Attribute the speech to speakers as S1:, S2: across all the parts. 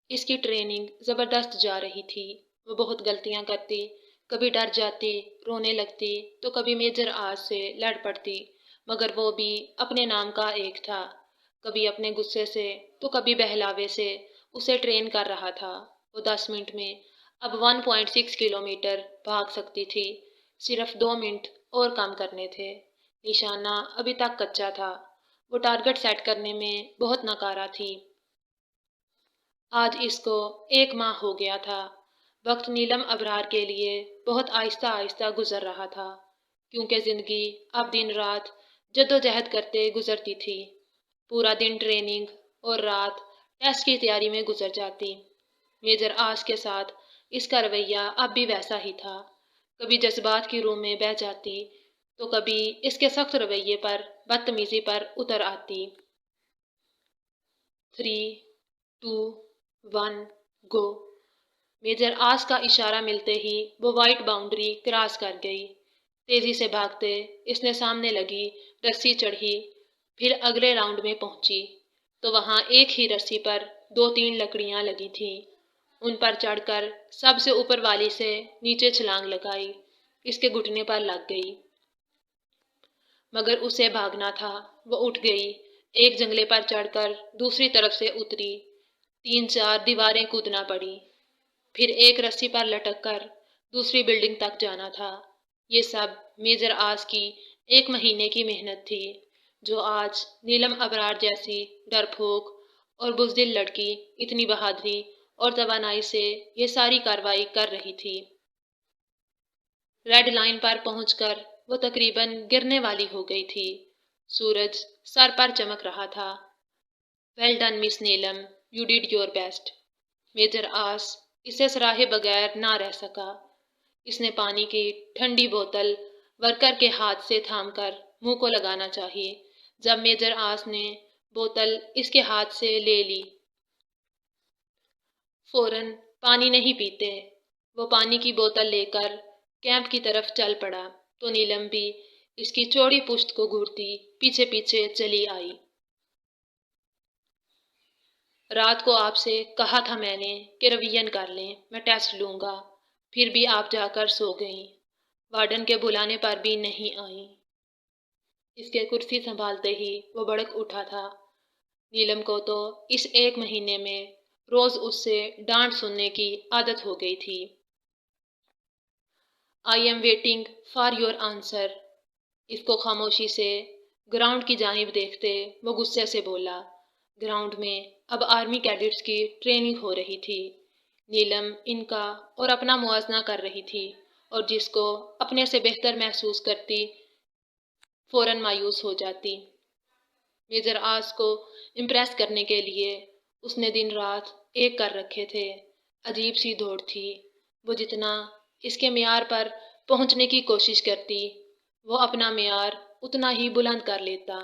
S1: اس کی ٹریننگ زبردست جا رہی تھی۔ وہ بہت غلطیاں کرتی، کبھی ڈر جاتی، رونے لگتی تو کبھی میجر آج سے لڑ پڑتی، مگر وہ بھی اپنے نام کا ایک تھا۔ کبھی اپنے غصے سے تو کبھی بہلاوے سے اسے ٹرین کر رہا تھا۔ وہ 10 منٹ میں اب 1.6 کلومیٹر بھاگ سکتی تھی، صرف 2 منٹ اور کم کرنے تھے۔ نشانہ ابھی تک کچا تھا، وہ ٹارگٹ سیٹ کرنے میں بہت ناکارہ تھی۔ آج اس کو 1 ماہ ہو گیا تھا۔ وقت نیلم ابرار کے لیے بہت آہستہ آہستہ گزر رہا تھا، کیونکہ زندگی اب دن رات جدوجہد کرتے گزرتی تھی۔ پورا دن ٹریننگ اور رات ٹیسٹ کی تیاری میں گزر جاتی۔ میجر آس کے ساتھ اس کا رویہ اب بھی ویسا ہی تھا، کبھی جذبات کی رو میں بہہ جاتی تو کبھی اس کے سخت رویے پر بدتمیزی پر اتر آتی۔ 3، 2، 1، گو۔ میجر آس کا اشارہ ملتے ہی وہ وائٹ باؤنڈری کراس کر گئی۔ تیزی سے بھاگتے اس نے سامنے لگی رسی چڑھی، پھر اگلے راؤنڈ میں پہنچی تو وہاں ایک ہی رسی پر 2-3 لکڑیاں لگی تھیں۔ ان پر چڑھ کر سب سے اوپر والی سے نیچے چھلانگ لگائی، اس کے گھٹنے پر لگ گئی۔ مگر اسے بھاگنا تھا، وہ اٹھ گئی، ایک جنگلے پر چڑھ کر دوسری طرف سے اتری، 3-4 دیواریں کودنا پڑی، پھر ایک رسی پر لٹک کر دوسری بلڈنگ تک جانا تھا۔ یہ سب میجر آس کی 1 مہینے کی محنت تھی، جو آج نیلم ابرار جیسی ڈرپوک اور بزدل لڑکی اتنی بہادری اور توانائی سے یہ ساری کارروائی کر رہی تھی۔ ریڈ لائن پر پہنچ کر وہ تقریباً گرنے والی ہو گئی تھی۔ سورج سر پر چمک رہا تھا۔ Well done miss Neelam, you did your best. Major آس اسے سراہے بغیر نہ رہ سکا۔ اس نے پانی کی ٹھنڈی بوتل ورکر کے ہاتھ سے تھام کر منہ کو لگانا چاہی۔ جب میجر آس نے بوتل اس کے ہاتھ سے لے لی، فوراً پانی نہیں پیتے۔ وہ پانی کی بوتل لے کر کیمپ کی طرف چل پڑا تو نیلم بھی اس کی چوڑی پشت کو گھورتی پیچھے پیچھے چلی آئی۔ رات کو آپ سے کہا تھا میں نے کہ ریویژن کر لیں، میں ٹیسٹ لوں گا، پھر بھی آپ جا کر سو گئیں، وارڈن کے بلانے پر بھی نہیں آئیں۔ اس کے کرسی سنبھالتے ہی وہ بڑک اٹھا تھا۔ نیلم کو تو اس 1 مہینے میں روز اس سے ڈانٹ سننے کی عادت ہو گئی تھی۔ I am waiting for your answer. اس کو خاموشی سے گراؤنڈ کی جانب دیکھتے وہ غصے سے بولا۔ گراؤنڈ میں اب آرمی کیڈٹس کی ٹریننگ ہو رہی تھی۔ نیلم ان کا اور اپنا موازنہ کر رہی تھی، اور جس کو اپنے سے بہتر محسوس کرتی فوراً مایوس ہو جاتی۔ میجر آس کو امپریس کرنے کے لیے اس نے دن رات ایک کر رکھے تھے۔ عجیب سی دوڑ تھی۔ وہ جتنا اس کے معیار پر پہنچنے کی کوشش کرتی، وہ اپنا معیار اتنا ہی بلند کر لیتا۔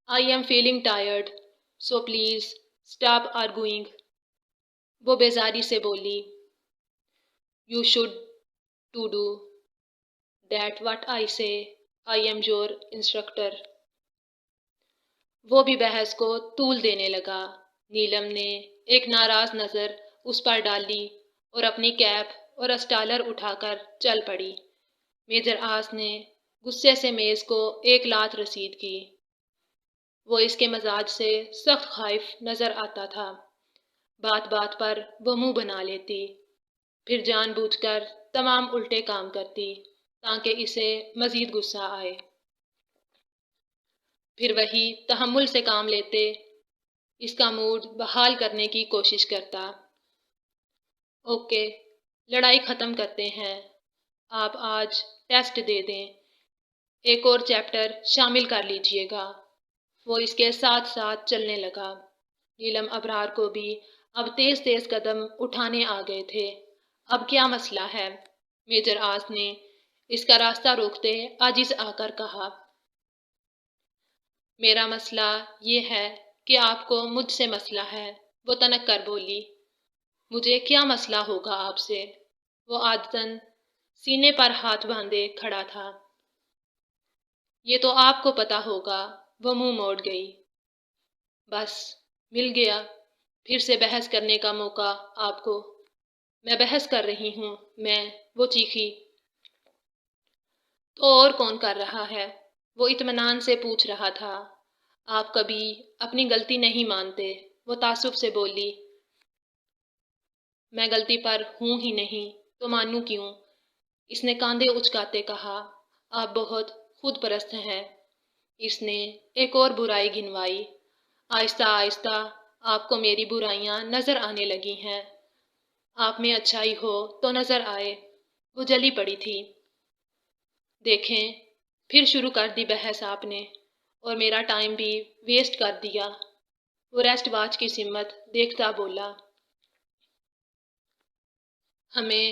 S1: I am feeling tired, so please stop arguing۔ وہ بیزاری سے بولی۔ You should to do that what I say۔ I am your instructor۔ وہ بھی بحث کو طول دینے لگا۔ نیلم نے ایک ناراض نظر اس پر ڈالی اور اپنی کیپ اور اسٹالر اٹھا کر چل پڑی۔ میجر آس نے غصے سے میز کو ایک لات رسید کی۔ وہ اس کے مزاج سے سخت خائف نظر آتا تھا۔ بات بات پر وہ منہ بنا لیتی، پھر جان بوجھ کر تمام الٹے کام کرتی تاکہ اسے مزید غصہ آئے، پھر وہی تحمل سے کام لیتے، اس کا موڈ بحال کرنے کی کوشش کرتا۔ اوکے، لڑائی ختم کرتے ہیں، آپ آج ٹیسٹ دے دیں، ایک اور چیپٹر شامل کر لیجئے گا۔ وہ اس کے ساتھ ساتھ چلنے لگا۔ نیلم ابرار کو بھی اب تیز تیز قدم اٹھانے آ گئے تھے۔ اب کیا مسئلہ ہے؟ میجر آس نے اس کا راستہ روکتے عاجز آ کر کہا۔ میرا مسئلہ یہ ہے کہ آپ کو مجھ سے مسئلہ ہے، وہ تنک کر بولی۔ مجھے کیا مسئلہ ہوگا آپ سے؟ وہ عادتاً سینے پر ہاتھ باندھے کھڑا تھا۔ یہ تو آپ کو پتا ہوگا۔ وہ منہ موڑ گئی۔ بس، مل گیا۔ پھر سے بحث کرنے کا موقع آپ کو۔ میں بحث کر رہی ہوں، وہ چیخی۔ تو اور کون کر رہا ہے؟ وہ اطمینان سے پوچھ رہا تھا۔ آپ کبھی اپنی غلطی نہیں مانتے، وہ تعصب سے بولی۔ میں غلطی پر ہوں ہی نہیں تو مانوں کیوں؟ اس نے کاندھے اچکاتے کہا۔ آپ بہت خود پرست ہیں۔ اس نے ایک اور برائی گنوائی۔ آہستہ آہستہ آپ کو میری برائیاں نظر آنے لگی ہیں۔ آپ میں اچھائی ہو تو نظر آئے۔ وہ جلی پڑی تھی۔ دیکھیں، پھر شروع کر دی بحث آپ نے، اور میرا ٹائم بھی ویسٹ کر دیا۔ وہ ریسٹ واچ کی سمت دیکھتا بولا۔ ہمیں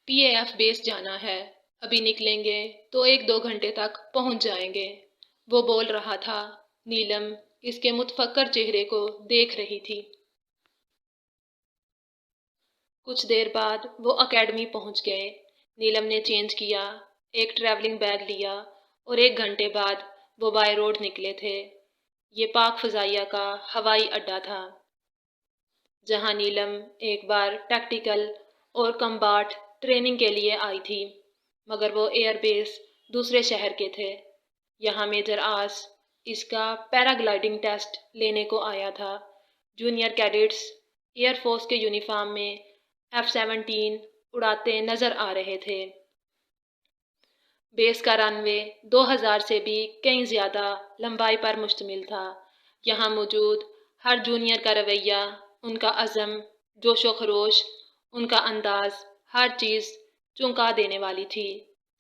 S1: پی اے ایف بیس جانا ہے، ابھی نکلیں گے تو 1-2 گھنٹے تک پہنچ جائیں گے۔ وہ بول رہا تھا۔ نیلم اس کے متفکر چہرے کو دیکھ رہی تھی۔ کچھ دیر بعد وہ اکیڈمی پہنچ گئے۔ نیلم نے چینج کیا، ایک ٹریولنگ بیگ لیا، اور 1 گھنٹے بعد وہ بائی روڈ نکلے تھے۔ یہ پاک فضائیہ کا ہوائی اڈا تھا، جہاں نیلم ایک بار ٹیکٹیکل اور کمباٹ ٹریننگ کے لیے آئی تھی، مگر وہ ایئر بیس دوسرے شہر کے تھے۔ یہاں میجر آس اس کا پیراگلائیڈنگ ٹیسٹ لینے کو آیا تھا۔ جونیئر کیڈٹس ایئر فورس کے یونیفارم میں F-17 اڑاتے نظر آ رہے تھے۔ بیس کا رن وے 2000 سے بھی کہیں زیادہ لمبائی پر مشتمل تھا۔ یہاں موجود ہر جونیئر کا رویہ، ان کا عزم، جوش و خروش، ان کا انداز، ہر چیز چونکا دینے والی تھی۔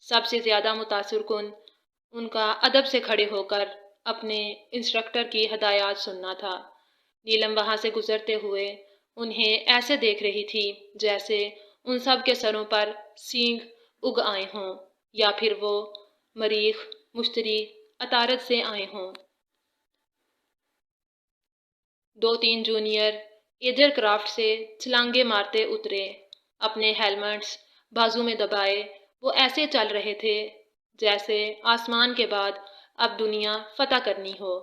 S1: سب سے زیادہ متاثر کن ان کا ادب سے کھڑے ہو کر اپنے انسٹرکٹر کی ہدایات سننا تھا۔ نیلم وہاں سے گزرتے ہوئے انہیں ایسے دیکھ رہی تھی جیسے ان سب کے سروں پر سینگ اگ آئے ہوں، یا پھر وہ مریخ مشتری عطارد سے آئے ہوں۔ 2-3 جونیئر ایجر کرافٹ سے چھلانگے مارتے اترے، اپنے ہیلمٹس بازو میں دبائے۔ وہ ایسے چل رہے تھے جیسے آسمان کے بعد اب دنیا فتح کرنی ہو۔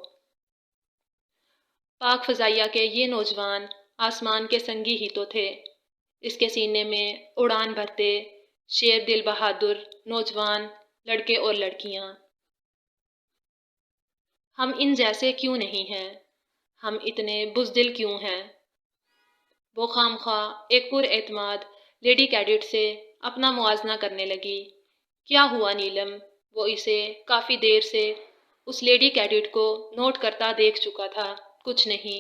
S1: پاک فضائیہ کے یہ نوجوان آسمان کے سنگی ہی تو تھے۔ اس کے سینے میں اڑان بھرتے شیر دل بہادر نوجوان لڑکے اور لڑکیاں۔ ہم ان جیسے کیوں نہیں ہیں؟ ہم اتنے بزدل کیوں ہیں؟ وہ خام خواہ ایک پر اعتماد لیڈی کیڈٹ سے اپنا موازنہ کرنے لگی۔ کیا ہوا نیلم؟ وہ اسے کافی دیر سے اس لیڈی کیڈٹ کو نوٹ کرتا دیکھ چکا تھا۔ کچھ نہیں،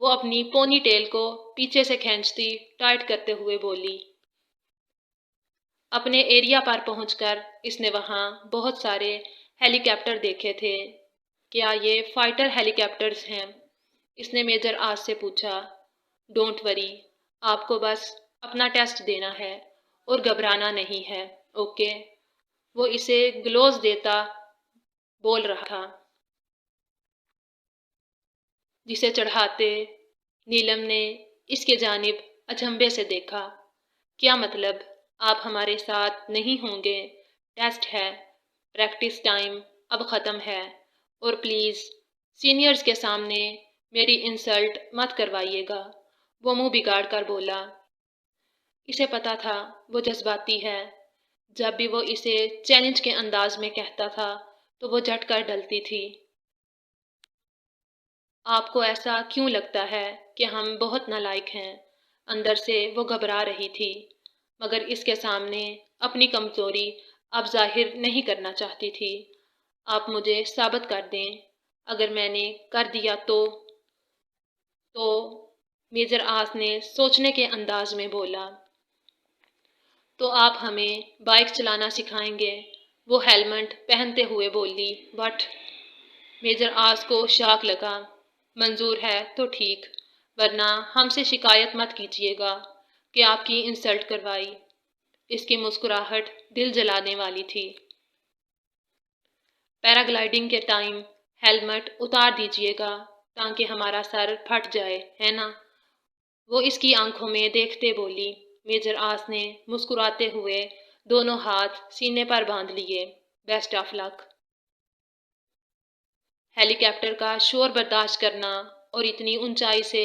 S1: وہ اپنی پونی ٹیل کو پیچھے سے کھینچتی ٹائٹ کرتے ہوئے بولی۔ اپنے ایریا پر پہنچ کر اس نے وہاں بہت سارے ہیلی کاپٹر دیکھے تھے۔ کیا یہ فائٹر ہیلی کاپٹرز ہیں؟ اس نے میجر آج سے پوچھا۔ ڈونٹ وری، آپ کو بس اپنا ٹیسٹ دینا ہے اور گھبرانا نہیں ہے، اوکے؟ وہ اسے گلوز دیتا بول رہا تھا، جسے چڑھاتے نیلم نے اس کے جانب اچنبھے سے دیکھا۔ کیا مطلب؟ آپ ہمارے ساتھ نہیں ہوں گے؟ ٹیسٹ ہے، پریکٹس ٹائم اب ختم ہے، اور پلیز سینئرز کے سامنے میری انسلٹ مت کروائیے گا۔ وہ منہ بگاڑ کر بولا۔ اسے پتا تھا وہ جذباتی ہے۔ جب بھی وہ اسے چیلنج کے انداز میں کہتا تھا تو وہ جھٹ کر ڈلتی تھی۔ آپ کو ایسا کیوں لگتا ہے کہ ہم بہت نالائق ہیں؟ اندر سے وہ گھبرا رہی تھی، مگر اس کے سامنے اپنی کمزوری اب ظاہر نہیں کرنا چاہتی تھی۔ آپ مجھے ثابت کر دیں، اگر میں نے کر دیا تو میجر آس نے سوچنے کے انداز میں بولا۔ تو آپ ہمیں بائک چلانا سکھائیں گے؟ وہ ہیلمٹ پہنتے ہوئے بولی۔ بٹ میجر آس کو شاک لگا۔ منظور ہے تو ٹھیک، ورنہ ہم سے شکایت مت کیجیے گا کہ آپ کی انسلٹ کروائی۔ اس کی مسکراہٹ دل جلانے والی تھی۔ پیراگلائیڈنگ کے ٹائم ہیلمٹ اتار دیجیے گا تاکہ ہمارا سر پھٹ جائے، ہے نا؟ وہ اس کی آنکھوں میں دیکھتے بولی۔ میجر آس نے مسکراتے ہوئے دونوں ہاتھ سینے پر باندھ لیے۔ Best of luck. Helicopter کا شور برداشت کرنا اور اتنی اونچائی سے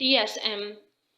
S1: TSM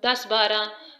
S1: 10-12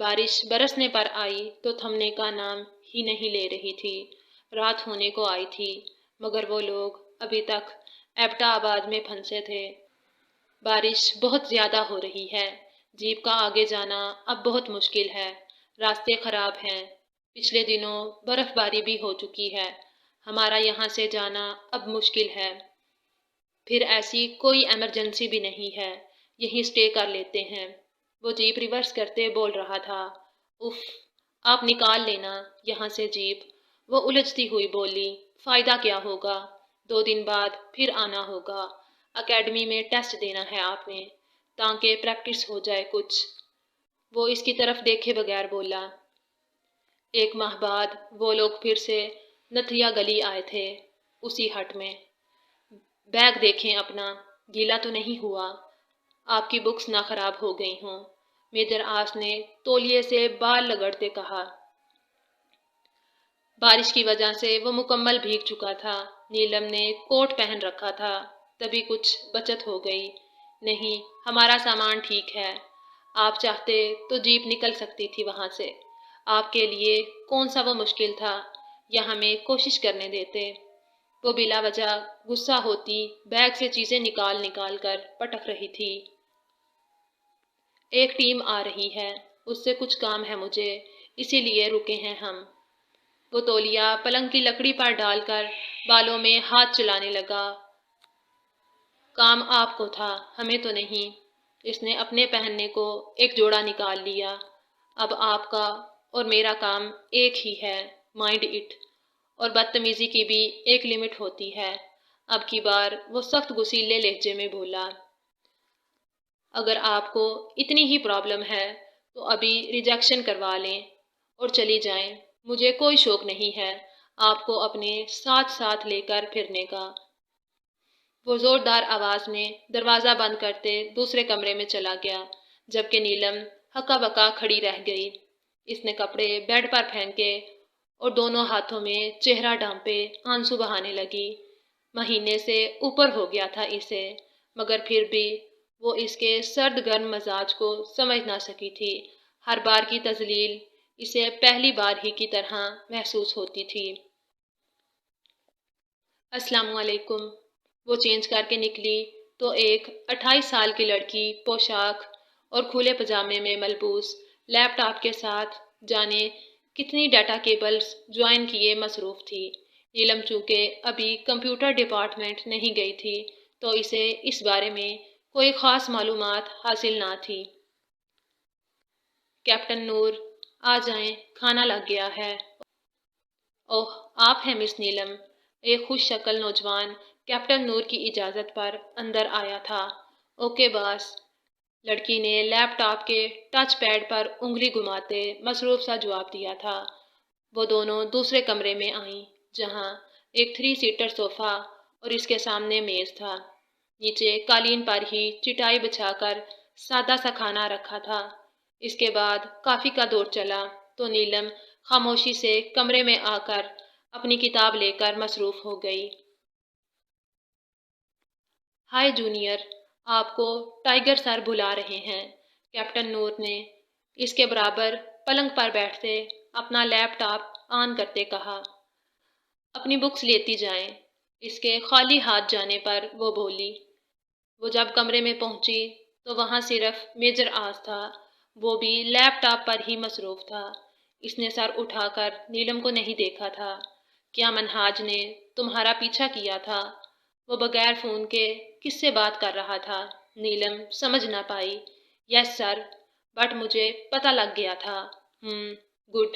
S1: بارش برسنے پر آئی تو تھمنے کا نام ہی نہیں لے رہی تھی۔ رات ہونے کو آئی تھی مگر وہ لوگ ابھی تک ایبٹا آباد میں پھنسے تھے۔ بارش بہت زیادہ ہو رہی ہے۔ جیپ کا آگے جانا اب بہت مشکل ہے۔ راستے خراب ہیں۔ پچھلے دنوں برف باری بھی ہو چکی ہے۔ ہمارا یہاں سے جانا اب مشکل ہے۔ پھر ایسی کوئی ایمرجنسی بھی نہیں ہے، یہیں سٹے کر لیتے ہیں۔ وہ جیپ ریورس کرتے بول رہا تھا۔ اف، آپ نکال لینا یہاں سے جیپ، وہ الجھتی ہوئی بولی۔ فائدہ کیا ہوگا؟ 2 دن بعد پھر آنا ہوگا۔ اکیڈمی میں ٹیسٹ دینا ہے آپ نے، تاکہ پریکٹس ہو جائے کچھ۔ وہ اس کی طرف دیکھے بغیر بولا۔ 1 ماہ بعد وہ لوگ پھر سے نتھیا گلی آئے تھے، اسی ہٹ میں۔ بیگ دیکھیں اپنا، گیلا تو نہیں ہوا؟ آپ کی بکس نہ خراب ہو گئی ہوں، میجر آس نے تولیے سے بال رگڑتے کہا۔ بارش کی وجہ سے وہ مکمل بھیگ چکا تھا۔ نیلم نے کوٹ پہن رکھا تھا، تبھی کچھ بچت ہو گئی۔ نہیں، ہمارا سامان ٹھیک ہے۔ آپ چاہتے تو جیپ نکل سکتی تھی وہاں سے۔ آپ کے لیے کون سا وہ مشکل تھا، یا ہمیں کوشش کرنے دیتے؟ وہ بلا وجہ غصہ ہوتی بیگ سے چیزیں نکال نکال کر پٹک رہی تھی۔ ایک ٹیم آ رہی ہے، اس سے کچھ کام ہے مجھے، اسی لیے رکے ہیں ہم۔ وہ تولیہ پلنگ کی لکڑی پر ڈال کر بالوں میں ہاتھ چلانے لگا۔ کام آپ کو تھا، ہمیں تو نہیں۔ اس نے اپنے پہننے کو ایک جوڑا نکال لیا۔ اب آپ کا اور میرا کام ایک ہی ہے، مائنڈ اٹ۔ اور بدتمیزی کی بھی ایک لمٹ ہوتی ہے۔ اب کی بار وہ سخت غصیلے لہجے میں بولا۔ اگر آپ کو اتنی ہی پرابلم ہے تو ابھی ریجیکشن کروا لیں اور چلی جائیں۔ مجھے کوئی شوق نہیں ہے آپ کو اپنے ساتھ ساتھ لے کر پھرنے کا۔ وہ زوردار آواز میں دروازہ بند کرتے دوسرے کمرے میں چلا گیا، جبکہ نیلم ہکا بکا کھڑی رہ گئی۔ اس نے کپڑے بیڈ پر پھینکے اور دونوں ہاتھوں میں چہرہ ڈھانپے آنسو بہانے لگی۔ مہینے سے اوپر ہو گیا تھا اسے، مگر پھر بھی وہ اس کے سرد گرم مزاج کو سمجھ نہ سکی تھی۔ ہر بار کی تذلیل اسے پہلی بار ہی کی طرح محسوس ہوتی تھی۔ السلام علیکم۔ وہ چینج کر کے نکلی تو ایک 28 سال کی لڑکی پوشاک اور کھلے پجامے میں ملبوس لیپ ٹاپ کے ساتھ جانے کتنی ڈیٹا کیبلز جوائن کیے مصروف تھی۔ نیلم چونکہ ابھی کمپیوٹر ڈپارٹمنٹ نہیں گئی تھی تو اسے اس بارے میں کوئی خاص معلومات حاصل نہ تھی۔ کیپٹن نور، آ جائیں، کھانا لگ گیا ہے۔ اوہ، آپ ہیں مس نیلم۔ ایک خوش شکل نوجوان کیپٹن نور کی اجازت پر اندر آیا تھا۔ اوکے باس، لڑکی نے لیپ ٹاپ کے ٹچ پیڈ پر انگلی گھماتے مصروف سا جواب دیا تھا۔ وہ دونوں دوسرے کمرے میں آئیں، جہاں ایک 3 سیٹر صوفہ اور اس کے سامنے میز تھا۔ نیچے قالین پر ہی چٹائی بچھا کر سادہ سا کھانا رکھا تھا۔ اس کے بعد کافی کا دور چلا تو نیلم خاموشی سے کمرے میں آ کر اپنی کتاب لے کر مصروف ہو گئی۔ ہائے جونیئر، آپ کو ٹائیگر سر بلا رہے ہیں، کیپٹن نور نے اس کے برابر پلنگ پر بیٹھتے اپنا لیپ ٹاپ آن کرتے کہا۔ اپنی بکس لیتی جائیں۔ اس کے خالی ہاتھ جانے پر وہ بولی۔ وہ جب کمرے میں پہنچی تو وہاں صرف میجر آس تھا، وہ بھی لیپ ٹاپ پر ہی مصروف تھا۔ اس نے سر اٹھا کر نیلم کو نہیں دیکھا تھا۔ کیا منہاج نے تمہارا پیچھا کیا تھا؟ وہ بغیر فون کے کس سے بات کر رہا تھا؟ نیلم سمجھ نہ پائی۔ یس سر، بٹ مجھے پتہ لگ گیا تھا۔ گڈ۔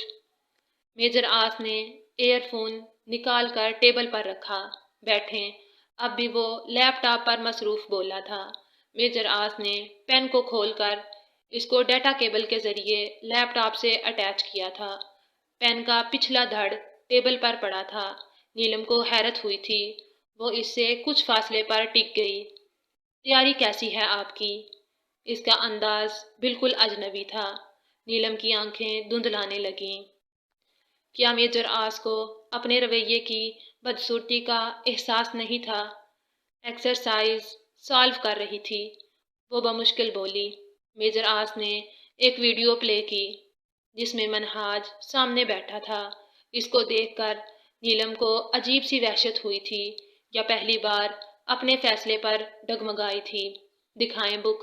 S1: میجر آس نے ایئر فون نکال کر ٹیبل پر رکھا۔ بیٹھیں۔ اب بھی وہ لیپ ٹاپ پر مصروف بولا تھا۔ میجر آس نے پین کو کھول کر اس کو ڈیٹا کیبل کے ذریعے لیپ ٹاپ سے اٹیچ کیا تھا۔ پین کا پچھلا دھڑ ٹیبل پر پڑا تھا۔ نیلم کو حیرت ہوئی تھی۔ وہ اس سے کچھ فاصلے پر ٹک گئی۔ تیاری کیسی ہے آپ کی؟ اس کا انداز بالکل اجنبی تھا۔ نیلم کی آنکھیں دھندلانے لگیں۔ کیا میجر آس کو اپنے رویے کی بدصورتی کا احساس نہیں تھا؟ ایکسرسائز سالو کر رہی تھی، وہ بمشکل بولی۔ میجر آس نے ایک ویڈیو پلے کی۔ جس میں منہاج سامنے بیٹھا تھا۔ اس کو دیکھ کر نیلم کو عجیب سی وحشت ہوئی تھی، یا پہلی بار اپنے فیصلے پر ڈگمگائی تھی۔ دکھائیں بک۔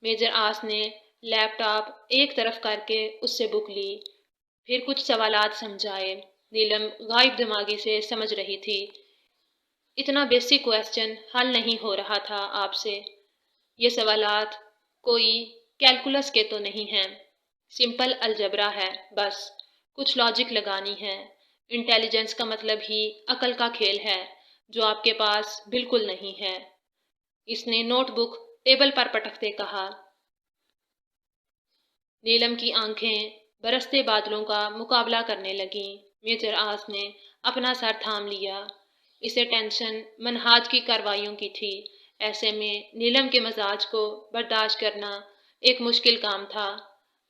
S1: میجر آس نے لیپ ٹاپ ایک طرف کر کے اس سے بک لی، پھر کچھ سوالات سمجھائے۔ نیلم غائب دماغی سے سمجھ رہی تھی۔ اتنا بیسک کویسچن حل نہیں ہو رہا تھا آپ سے۔ یہ سوالات کوئی کیلکولس کے تو نہیں ہیں، سمپل الجبرا ہے بس، کچھ لاجک لگانی ہے۔ انٹیلیجنس کا مطلب ہی عقل کا کھیل ہے، جو آپ کے پاس بالکل نہیں ہے۔ اس نے نوٹ بک ٹیبل پر پٹکتے کہا۔ نیلم کی آنکھیں برستے بادلوں کا مقابلہ کرنے لگیں۔ میجر آس نے اپنا سر تھام لیا۔ اسے ٹینشن منہاج کی کارروائیوں کی تھی۔ ایسے میں نیلم کے مزاج کو برداشت کرنا ایک مشکل کام تھا۔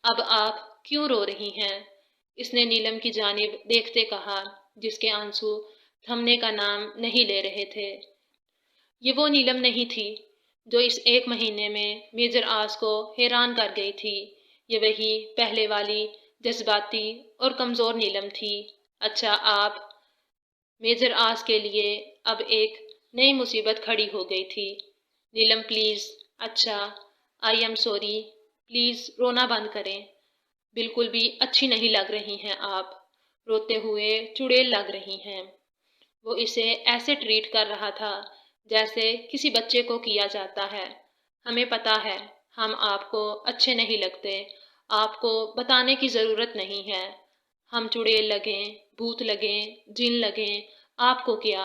S1: اب آپ کیوں رو رہی ہیں؟ اس نے نیلم کی جانب دیکھتے کہا، جس کے آنسو تھمنے کا نام نہیں لے رہے تھے۔ یہ وہ نیلم نہیں تھی جو اس ایک مہینے میں میجر آس کو حیران کر گئی تھی۔ یہ وہی پہلے والی جذباتی اور کمزور نیلم تھی۔ اچھا آپ، میجر آس کے لیے اب ایک نئی مصیبت کھڑی ہو گئی تھی۔ نیلم پلیز، اچھا آئی ایم سوری، پلیز رونا بند کریں۔ بالکل بھی اچھی نہیں لگ رہی ہیں آپ، روتے ہوئے چڑیل لگ رہی ہیں۔ وہ اسے ایسے ٹریٹ کر رہا تھا جیسے کسی بچے کو کیا جاتا ہے۔ ہمیں پتہ ہے ہم آپ کو اچھے نہیں لگتے، آپ کو بتانے کی ضرورت نہیں ہے۔ ہم چڑیل لگیں، بھوت لگیں، جن لگیں، آپ کو کیا؟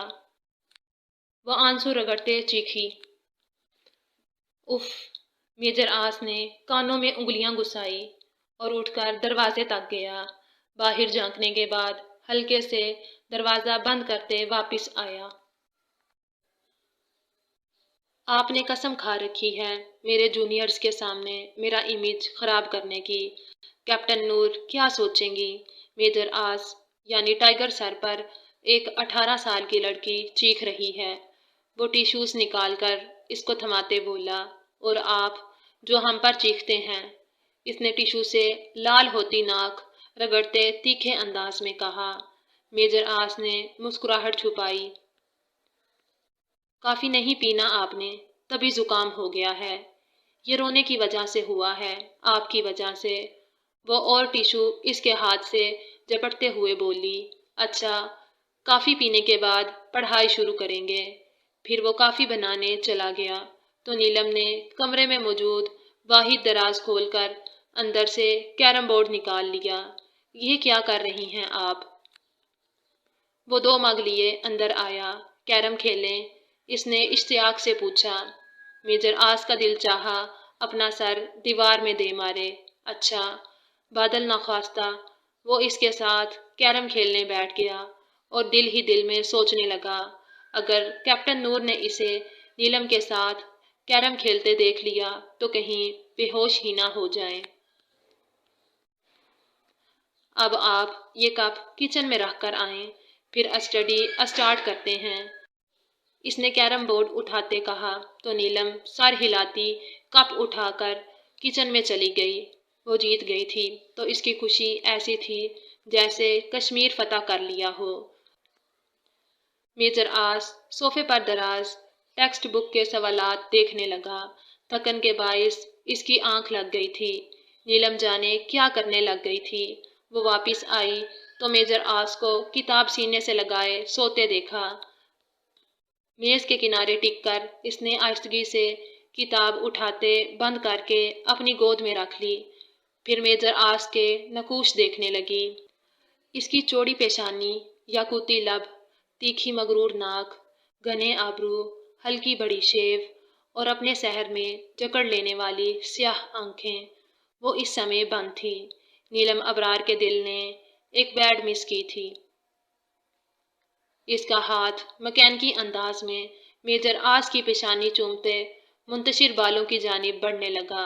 S1: وہ آنسو رگڑتے چیخی۔ اف! میجر آس نے کانوں میں انگلیاں گھسائی اور اٹھ کر دروازے تک گیا۔ باہر جھانکنے کے بعد ہلکے سے دروازہ بند کرتے واپس آیا۔ آپ نے قسم کھا رکھی ہے میرے جونیئرز کے سامنے میرا امیج خراب کرنے کی۔ کیپٹن نور کیا سوچیں گی؟ میجر آس یعنی ٹائیگر سر پر ایک 18 سال کی لڑکی چیخ رہی ہے۔ وہ ٹیشوز نکال کر اس کو تھماتے بولا، اور آپ جو ہم پر چیختے ہیں۔ اس نے ٹیشو سے لال ہوتی ناک رگڑتے تیکھے انداز میں کہا۔ میجر آس نے مسکراہٹ چھپائی۔ کافی نہیں پینا آپ نے، تبھی زکام ہو گیا ہے۔ یہ رونے کی وجہ سے ہوا ہے، آپ کی وجہ سے۔ وہ اور ٹیشو اس کے ہاتھ سے جپٹتے ہوئے بولی۔ اچھا، کافی پینے کے بعد پڑھائی شروع کریں گے۔ پھر وہ کافی بنانے چلا گیا تو نیلم نے کمرے میں موجود واحد دراز کھول کر اندر سے کیرم بورڈ نکال لیا۔ یہ کیا کر رہی ہیں آپ؟ وہ 2 مگ لیے اندر آیا۔ کیرم کھیلیں؟ اس نے اشتیاق سے پوچھا۔ میجر آس کا دل چاہا اپنا سر دیوار میں دے مارے۔ اچھا، بادل ناخواستہ وہ اس کے ساتھ کیرم کھیلنے بیٹھ گیا اور دل ہی دل میں سوچنے لگا، اگر کیپٹن نور نے اسے نیلم کے ساتھ کیرم کھیلتے دیکھ لیا تو کہیں بے ہوش ہی نہ ہو جائیں۔ اب آپ یہ کپ کچن میں رکھ کر آئیں، پھر اسٹڈی اسٹارٹ کرتے ہیں۔ اس نے کیرم بورڈ اٹھاتے کہا تو نیلم سر ہلاتی کپ اٹھا کر کچن میں چلی گئی۔ وہ جیت گئی تھی تو اس کی خوشی ایسی تھی جیسے کشمیر فتح کر لیا ہو۔ میجر آس صوفے پر دراز ٹیکسٹ بک کے سوالات دیکھنے لگا۔ تھکن کے باعث اس کی آنکھ لگ گئی تھی۔ نیلم جانے کیا کرنے لگ گئی تھی۔ وہ واپس آئی تو میجر آس کو کتاب سینے سے لگائے سوتے دیکھا۔ میز کے کنارے ٹک کر اس نے آہستگی سے کتاب اٹھاتے بند کر کے اپنی گود میں رکھ لی، پھر میجر آس کے نقوش دیکھنے لگی۔ اس کی چوڑی پیشانی، یاقوتی لب، تیکھی مغرور ناک، گھنے ابرو، ہلکی بڑی شیو اور اپنے سحر میں جکڑ لینے والی سیاہ آنکھیں، وہ اس سمے بند تھی۔ نیلم ابرار کے دل نے ایک بیڈ مس کی تھی۔ اس کا ہاتھ مکینکی انداز میں میجر آس کی پیشانی چومتے منتشر بالوں کی جانب بڑھنے لگا۔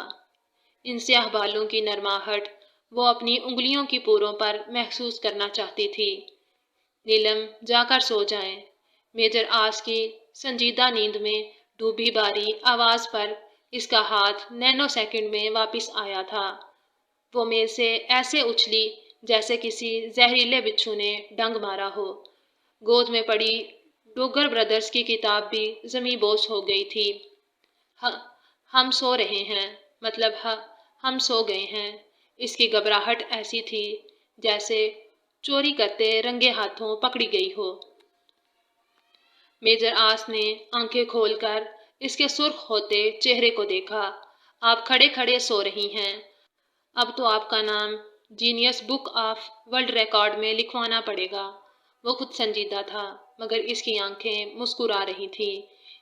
S1: ان سیاہ بالوں کی نرماہٹ وہ اپنی انگلیوں کی پوروں پر محسوس کرنا چاہتی تھی۔ نیلم جا کر سو جائیں۔ میجر آس کی سنجیدہ نیند میں ڈوبی باری آواز پر اس کا ہاتھ نینو سیکنڈ میں واپس آیا تھا۔ وہ میز سے ایسے اچھلی جیسے کسی زہریلے بچھو نے ڈنگ مارا ہو۔ گود میں پڑی ڈوگر برادرز کی کتاب بھی زمیں بوس ہو گئی تھی۔ ہم سو رہے ہیں، مطلب ہم سو گئے ہیں۔ اس کی گھبراہٹ ایسی تھی جیسے چوری کرتے رنگے ہاتھوں پکڑی گئی ہو۔ میجر آس نے آنکھیں کھول کر اس کے سرخ ہوتے چہرے کو دیکھا۔ آپ کھڑے کھڑے سو رہی ہیں۔ اب تو آپ کا نام genius book of world record میں لکھوانا پڑے گا۔ وہ خود سنجیدہ تھا مگر اس کی آنکھیں مسکرا رہی تھیں۔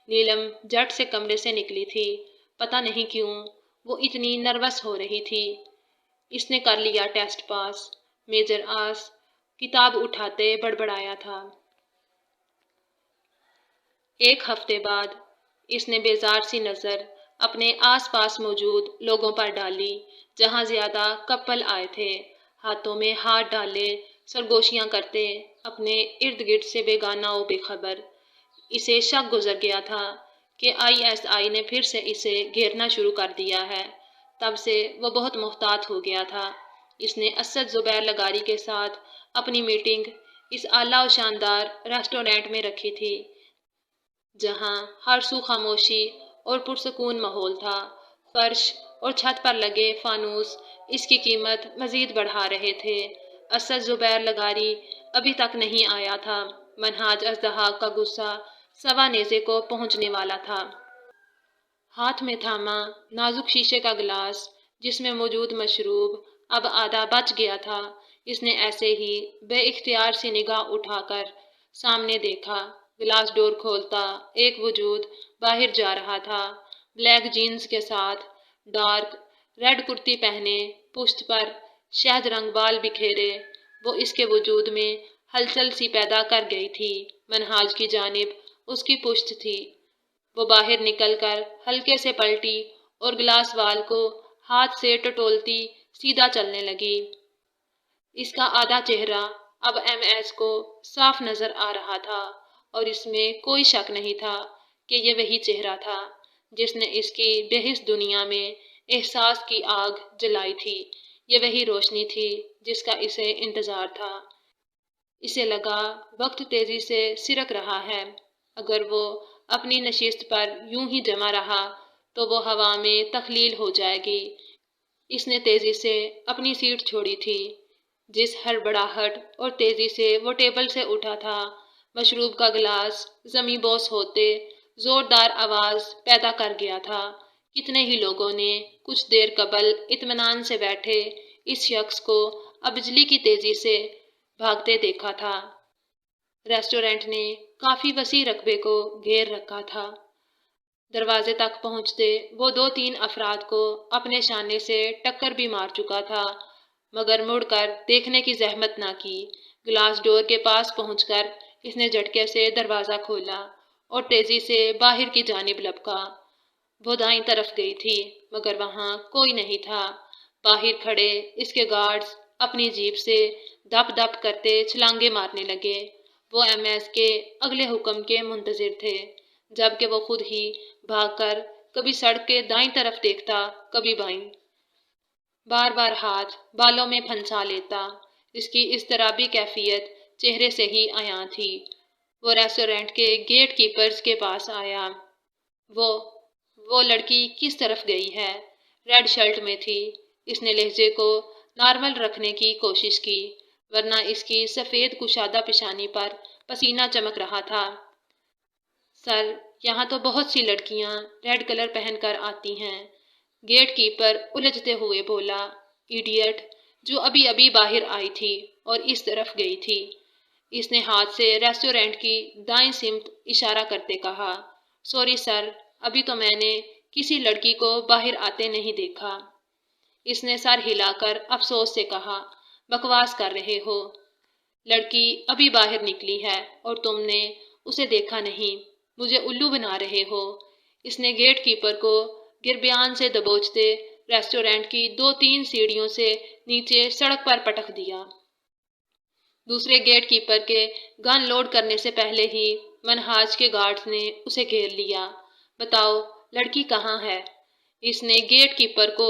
S1: نیلم جھٹ سے کمرے سے نکلی تھی۔ پتہ نہیں کیوں وہ اتنی نروس ہو رہی تھی۔ اس نے کر لیا ٹیسٹ پاس۔ میجر آس کتاب اٹھاتے بڑبڑایا تھا۔ ایک ہفتے بعد اس نے بیزار سی نظر اپنے آس پاس موجود لوگوں پر ڈالی جہاں زیادہ کپل آئے تھے۔ ہاتھوں میں ہاتھ ڈالے سرگوشیاں کرتے اپنے ارد گرد سے بیگانہ و بے خبر۔ اسے شک گزر گیا تھا کہ ISI نے پھر سے اسے گھیرنا شروع کر دیا ہے۔ تب سے وہ بہت محتاط ہو گیا تھا۔ اس نے اسد زبیر لغاری کے ساتھ اپنی میٹنگ اس اعلیٰ و شاندار ریسٹورینٹ میں رکھی تھی جہاں ہر سو خاموشی اور پرسکون ماحول تھا۔ فرش اور چھت پر لگے فانوس اس کی قیمت مزید بڑھا رہے تھے۔ اسد زبیر لغاری ابھی تک نہیں آیا تھا۔ منہاج اژدہا کا غصہ سوا نیزے کو پہنچنے والا تھا۔ ہاتھ میں تھاما نازک شیشے کا گلاس جس میں موجود مشروب اب آدھا بچ گیا تھا، اس نے ایسے ہی بے اختیار سی نگاہ اٹھا کر سامنے دیکھا۔ گلاس ڈور کھولتا ایک وجود باہر جا رہا تھا، بلیک جینز کے ساتھ ڈارک ریڈ کرتی پہنے، پشت پر شہد رنگ بال بکھیرے۔ وہ اس کے وجود میں ہلچل سی پیدا کر گئی تھی۔ منہاج کی جانب اس کی پشت تھی۔ وہ باہر نکل کر ہلکے سے پلٹی اور گلاس وال کو ہاتھ سے ٹٹولتی سیدھا چلنے لگی۔ اس کا آدھا چہرہ اب MS کو صاف نظر آ رہا تھا اور اس میں کوئی شک نہیں تھا کہ یہ وہی چہرہ تھا جس نے اس کی بے حس دنیا میں احساس کی آگ جلائی تھی۔ یہ وہی روشنی تھی جس کا اسے انتظار تھا۔ اسے لگا وقت تیزی سے سرک رہا ہے۔ اگر وہ اپنی نشست پر یوں ہی جمع رہا تو وہ ہوا میں تخلیل ہو جائے گی۔ اس نے تیزی سے اپنی سیٹ چھوڑی تھی۔ جس ہڑبڑاہٹ اور تیزی سے وہ ٹیبل سے اٹھا تھا، مشروب کا گلاس زمیں بوس ہوتے زوردار آواز پیدا کر گیا تھا۔ کتنے ہی لوگوں نے کچھ دیر قبل اطمینان سے بیٹھے اس شخص کو اب بجلی کی تیزی سے بھاگتے دیکھا تھا۔ ریسٹورینٹ نے کافی وسیع رقبے کو گھیر رکھا تھا۔ دروازے تک پہنچتے وہ 2-3 افراد کو اپنے شانے سے ٹکر بھی مار چکا تھا مگر مڑ کر دیکھنے کی زحمت نہ کی۔ گلاس ڈور کے پاس پہنچ کر اس نے جھٹکے سے دروازہ کھولا اور تیزی سے باہر کی جانب لپکا۔ وہ دائیں طرف گئی تھی مگر وہاں کوئی نہیں تھا۔ باہر کھڑے اس کے گارڈز اپنی جیپ سے دپ دپ کرتے چھلانگے مارنے لگے۔ وہ MS کے اگلے حکم کے منتظر تھے، جبکہ وہ خود ہی بھاگ کر کبھی سڑک کے دائیں طرف دیکھتا، کبھی بائیں۔ بار بار ہاتھ بالوں میں پھنسا لیتا۔ اس کی اضطرابی کیفیت چہرے سے ہی عیاں تھی۔ وہ ریسٹورینٹ کے گیٹ کیپرز کے پاس آیا۔ وہ لڑکی کس طرف گئی ہے؟ ریڈ شرٹ میں تھی۔ اس نے لہجے کو نارمل رکھنے کی کوشش کی ورنہ اس کی سفید کشادہ پیشانی پر پسینہ چمک رہا تھا۔ سر، یہاں تو بہت سی لڑکیاں ریڈ کلر پہن کر آتی ہیں، گیٹ کیپر الجھتے ہوئے بولا۔ ایڈیٹ، جو ابھی ابھی باہر آئی تھی اور اس طرف گئی تھی۔ اس نے ہاتھ سے ریسٹورینٹ کی دائیں سمت اشارہ کرتے کہا۔ سوری سر، ابھی تو میں نے کسی لڑکی کو باہر آتے نہیں دیکھا۔ اس نے سر ہلا کر افسوس سے کہا، بکواس کر رہے ہو، لڑکی ابھی باہر نکلی ہے اور تم نے اسے دیکھا نہیں، مجھے الو بنا رہے ہو۔ اس نے گیٹ کیپر کو گربیان سے دبوچتے ریسٹورینٹ کی 2-3 سیڑھیوں سے نیچے سڑک پر پٹک دیا۔ دوسرے گیٹ کیپر کے گن لوڈ کرنے سے پہلے ہی منہاج کے گارڈز نے اسے گھیر لیا۔ بتاؤ، لڑکی کہاں ہے؟ اس نے گیٹ کیپر کو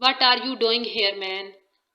S1: What are you doing here, man?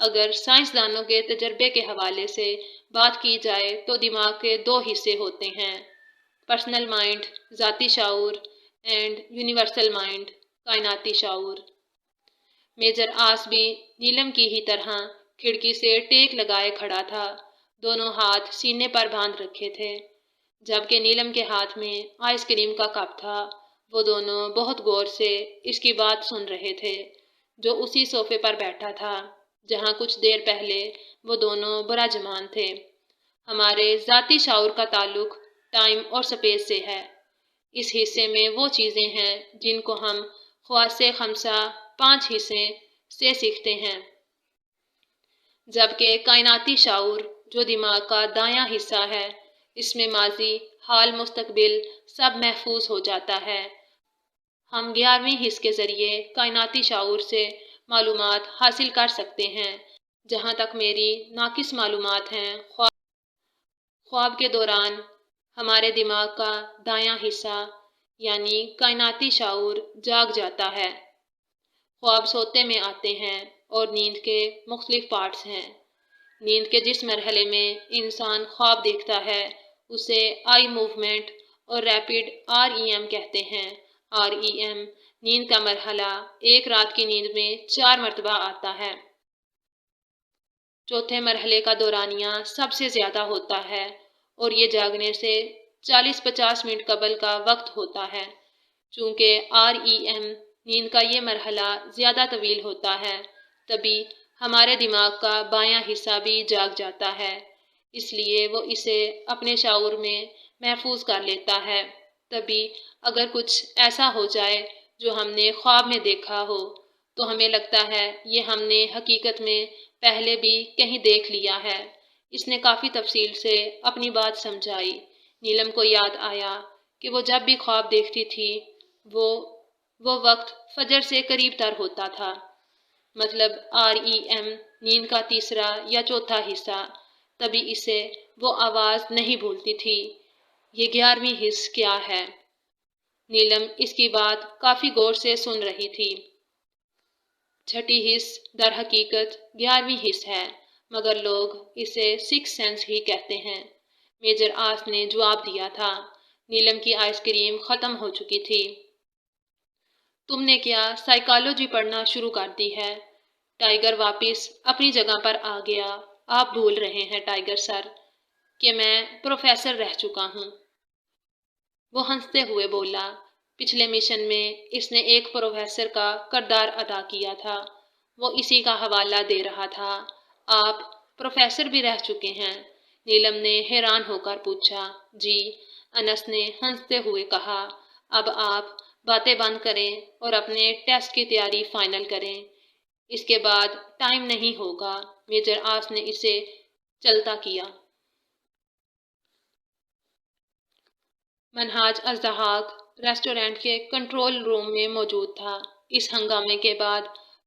S1: اگر سائنسدانوں کے تجربے کے حوالے سے بات کی جائے تو دماغ کے دو حصے ہوتے ہیں، پرسنل مائنڈ ذاتی شعور اینڈ یونیورسل مائنڈ کائناتی شعور۔ میجر آس بھی نیلم کی ہی طرح کھڑکی سے ٹیک لگائے کھڑا تھا، دونوں ہاتھ سینے پر باندھ رکھے تھے، جبکہ نیلم کے ہاتھ میں آئس کریم کا کپ تھا۔ وہ دونوں بہت غور سے اس کی بات سن رہے تھے، جو اسی صوفے پر بیٹھا تھا جہاں کچھ دیر پہلے وہ دونوں براجمان تھے۔ ہمارے ذاتی شعور کا تعلق ٹائم اور سپیس سے ہے۔ اس حصے میں وہ چیزیں ہیں جن کو ہم حواس خمسہ 5 حصے سے سیکھتے ہیں، جبکہ کائناتی شعور جو دماغ کا دایاں حصہ ہے، اس میں ماضی، حال، مستقبل سب محفوظ ہو جاتا ہے۔ ہم 11ویں حصے کے ذریعے کائناتی شعور سے معلومات حاصل کر سکتے ہیں۔ جہاں تک میری ناقص معلومات ہیں، خواب کے دوران ہمارے دماغ کا دایاں حصہ یعنی کائناتی شعور جاگ جاتا ہے۔ خواب سوتے میں آتے ہیں اور نیند کے مختلف پارٹس ہیں۔ نیند کے جس مرحلے میں انسان خواب دیکھتا ہے اسے آئی موومنٹ اور ریپڈ REM کہتے ہیں۔ REM نیند کا مرحلہ ایک رات کی نیند میں 4 مرتبہ آتا ہے۔ چوتھے مرحلے کا دورانیہ سب سے زیادہ ہوتا ہے اور یہ جاگنے سے 40-50 منٹ قبل کا وقت ہوتا ہے۔ چونکہ REM نیند کا یہ مرحلہ زیادہ طویل ہوتا ہے، تبھی ہمارے دماغ کا بایاں حصہ بھی جاگ جاتا ہے، اس لیے وہ اسے اپنے شعور میں محفوظ کر لیتا ہے۔ تبھی اگر کچھ ایسا ہو جائے جو ہم نے خواب میں دیکھا ہو تو ہمیں لگتا ہے یہ ہم نے حقیقت میں پہلے بھی کہیں دیکھ لیا ہے۔ اس نے کافی تفصیل سے اپنی بات سمجھائی۔ نیلم کو یاد آیا کہ وہ جب بھی خواب دیکھتی تھی وہ وقت فجر سے قریب تر ہوتا تھا، مطلب REM نیند کا تیسرا یا چوتھا حصہ، تبھی اسے وہ آواز نہیں بھولتی تھی۔ یہ 11ویں حص کیا ہے؟ نیلم اس کی بات کافی غور سے سن رہی تھی۔ چھٹی حص در حقیقت 11ویں حص ہے، مگر لوگ اسے 6 سینس ہی کہتے ہیں، میجر آس نے جواب دیا تھا۔ نیلم کی آئس کریم ختم ہو چکی تھی۔ تم نے کیا سائیکالوجی پڑھنا شروع کر دی ہے؟ ٹائیگر واپس اپنی جگہ پر آ گیا۔ آپ بھول رہے ہیں ٹائیگر سر کہ میں پروفیسر رہ چکا ہوں۔ وہ ہنستے ہوئے بولا، پچھلے مشن میں اس نے ایک پروفیسر کا کردار ادا کیا تھا، وہ اسی کا حوالہ دے رہا تھا۔ آپ پروفیسر بھی رہ چکے ہیں؟ نیلم نے حیران ہو کر پوچھا۔ جی، انس نے ہنستے ہوئے کہا، اب آپ باتیں بند کریں اور اپنے ٹیسٹ کی تیاری فائنل کریں، اس کے بعد ٹائم نہیں ہوگا۔ میجر آس نے اسے چلتا کیا۔ منہاج الضحاک ریسٹورینٹ کے کنٹرول روم میں موجود تھا۔ اس ہنگامے کے بعد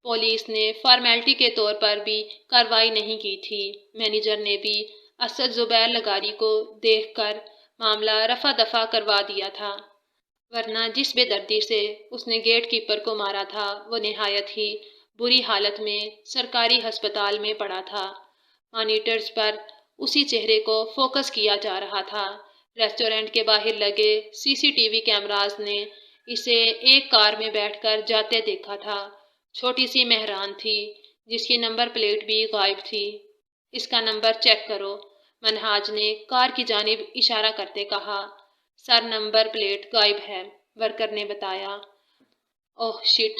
S1: پولیس نے فارمیلٹی کے طور پر بھی کارروائی نہیں کی تھی۔ مینیجر نے بھی اسد زبیر لغاری کو دیکھ کر معاملہ رفع دفع کروا دیا تھا، ورنہ جس بے دردی سے اس نے گیٹ کیپر کو مارا تھا وہ نہایت ہی بری حالت میں سرکاری ہسپتال میں پڑا تھا۔ مانیٹرز پر اسی چہرے کو فوکس کیا جا رہا تھا۔ ریسٹورینٹ کے باہر لگے CCTV کیمراز نے اسے ایک کار میں بیٹھ کر جاتے دیکھا تھا۔ چھوٹی سی مہران تھی جس کی نمبر پلیٹ بھی غائب تھی۔ اس کا نمبر چیک کرو، منہاج نے کار کی جانب اشارہ کرتے کہا۔ سر، نمبر پلیٹ غائب ہے، ورکر نے بتایا۔ اوہ شٹ!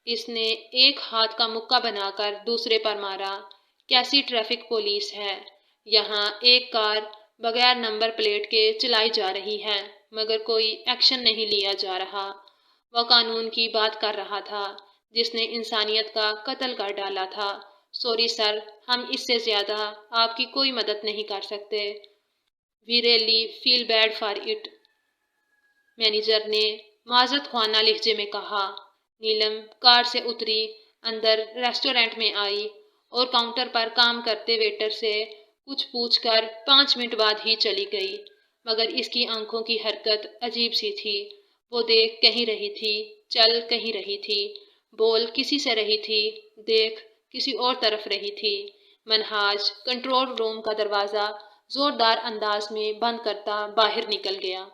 S1: اس نے ایک ہاتھ کا مکہ بنا کر دوسرے پر مارا۔ کیسی ٹریفک پولیس ہے! یہاں ایک کار بغیر نمبر پلیٹ کے چلائی جا رہی ہے مگر کوئی ایکشن نہیں لیا جا رہا۔ وہ قانون کی بات کر رہا تھا جس نے انسانیت کا قتل کر ڈالا تھا۔ سوری سر، ہم اس سے زیادہ آپ کی کوئی مدد نہیں کر سکتے۔ We really feel bad for it, manager نے معذرت خوانا لہجے میں کہا۔ نیلم کار سے اتری، اندر ریسٹورینٹ میں آئی اور کاؤنٹر پر کام کرتے ویٹر سے کچھ پوچھ کر 5 منٹ بعد ہی چلی گئی، مگر اس کی آنکھوں کی حرکت عجیب سی تھی۔ وہ دیکھ کہیں رہی تھی، چل کہیں رہی تھی، بول کسی سے رہی تھی، دیکھ کسی اور طرف رہی تھی۔ منہاج کنٹرول روم کا دروازہ زوردار انداز میں بند کرتا باہر نکل گیا۔